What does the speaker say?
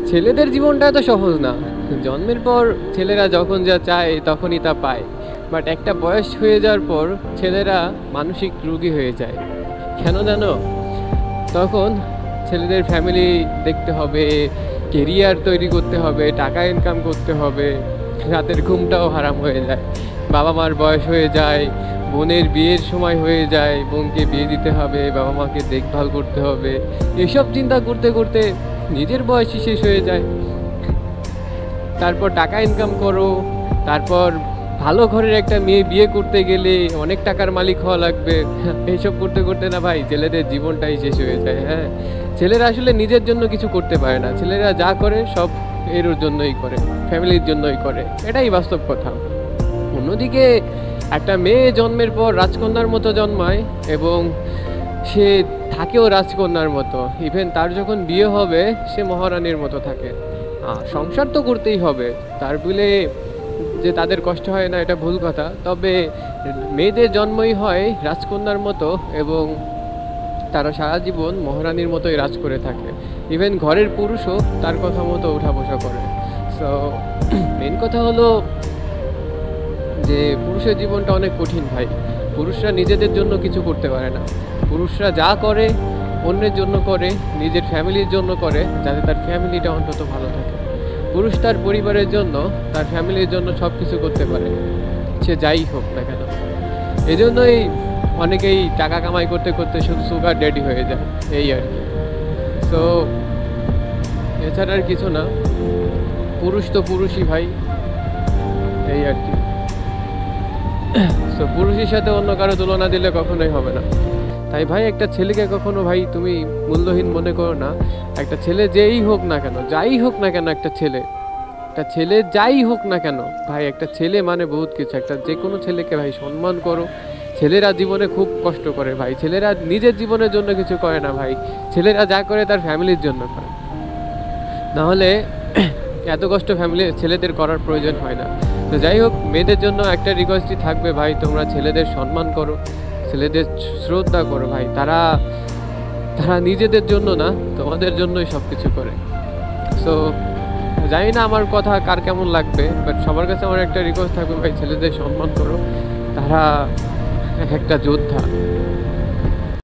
ছেলেদের জীবনটা এত সহজ না। জন্মের পর ছেলেরা যখন যা চায় তখনই তা পায়, বাট একটা বয়স হয়ে যাওয়ার পর ছেলেরা মানসিক রোগী হয়ে যায়। কেন জানো? তখন ছেলেদের ফ্যামিলি দেখতে হবে, কেরিয়ার তৈরি করতে হবে, টাকা ইনকাম করতে হবে, রাতের ঘুমটাও হারাম হয়ে যায়, বাবা মার বয়স হয়ে যায়, বোনের বিয়ের সময় হয়ে যায়, বোনকে বিয়ে দিতে হবে, বাবা মাকে দেখভাল করতে হবে, এসব চিন্তা করতে করতে নিজের বয়সই শেষ হয়ে যায়। তারপর টাকা ইনকাম করো, তারপর ভালো ঘরের একটা মেয়ে বিয়ে করতে গেলে অনেক টাকার মালিক হওয়া লাগবে। এইসব করতে করতে না ভাই ছেলেদের জীবনটাই শেষ হয়ে যায়। হ্যাঁ, ছেলেরা আসলে নিজের জন্য কিছু করতে পারে না, ছেলেরা যা করে সব এর জন্যই করে, ফ্যামিলির জন্যই করে, এটাই বাস্তব কথা। অন্যদিকে একটা মেয়ে জন্মের পর রাজকন্যার মতো জন্মায় এবং সে থাকেও রাজকন্যার মতো, ইভেন তার যখন বিয়ে হবে সে মহারানীর মতো থাকে। সংসার তো করতেই হবে, তার বলে যে তাদের কষ্ট হয় না এটা ভুল কথা। তবে মেয়েদের জন্মই হয় রাজকন্যার মতো এবং তারা সারা জীবন মহারানীর মতোই রাজ করে থাকে। ইভেন ঘরের পুরুষও তার কথা মতো ওঠা বসা করে। সো মেন কথা হলো যে পুরুষের জীবনটা অনেক কঠিন ভাই। পুরুষরা নিজেদের জন্য কিছু করতে পারে না, পুরুষরা যা করে অন্যের জন্য করে, নিজের ফ্যামিলির জন্য করে, যাতে তার ফ্যামিলিটা অন্তত ভালো থাকে। পুরুষ তার পরিবারের জন্য, তার ফ্যামিলির জন্য সব কিছু করতে পারে, সে যাই হোক না কেন। এজন্যই অনেকেই টাকা কামাই করতে করতে শুধু সুগার ড্যাডি হয়ে যায়, এই আর কি। সো এছাড়া আর কিছু না, পুরুষ তো পুরুষই ভাই, এই আর কি। সো পুরুষের সাথে অন্য কারো তুলনা দিলে কখনোই হবে না। তাই ভাই একটা ছেলেকে কখনো ভাই তুমি মূল্যহীন মনে করো না। একটা ছেলে যেই হোক না কেন, যাই হোক না কেন, একটা ছেলে যাই হোক না কেন ভাই, একটা ছেলে মানে বহুত কিছু। একটা যে কোনো ছেলেকে ভাই সম্মান করো। ছেলেরা জীবনে খুব কষ্ট করে ভাই, ছেলেরা নিজের জীবনের জন্য কিছু করে না ভাই, ছেলেরা যা করে তার ফ্যামিলির জন্য করে। নাহলে এত কষ্ট ছেলেদের করার প্রয়োজন হয় না। তো যাই হোক, মেয়েদের জন্য একটা রিকোয়েস্টই থাকবে ভাই, তোমরা ছেলেদের সম্মান করো, ছেলেদের শ্রদ্ধা করো ভাই। তারা নিজেদের জন্য না, তোমাদের জন্যই সব কিছু করে। সো জানি না আমার কথা কার কেমন লাগবে, বাট সবার কাছে আমার একটা রিকোয়েস্ট থাকবে ভাই, ছেলেদের সম্মান করো। তারা একটা যোদ্ধা,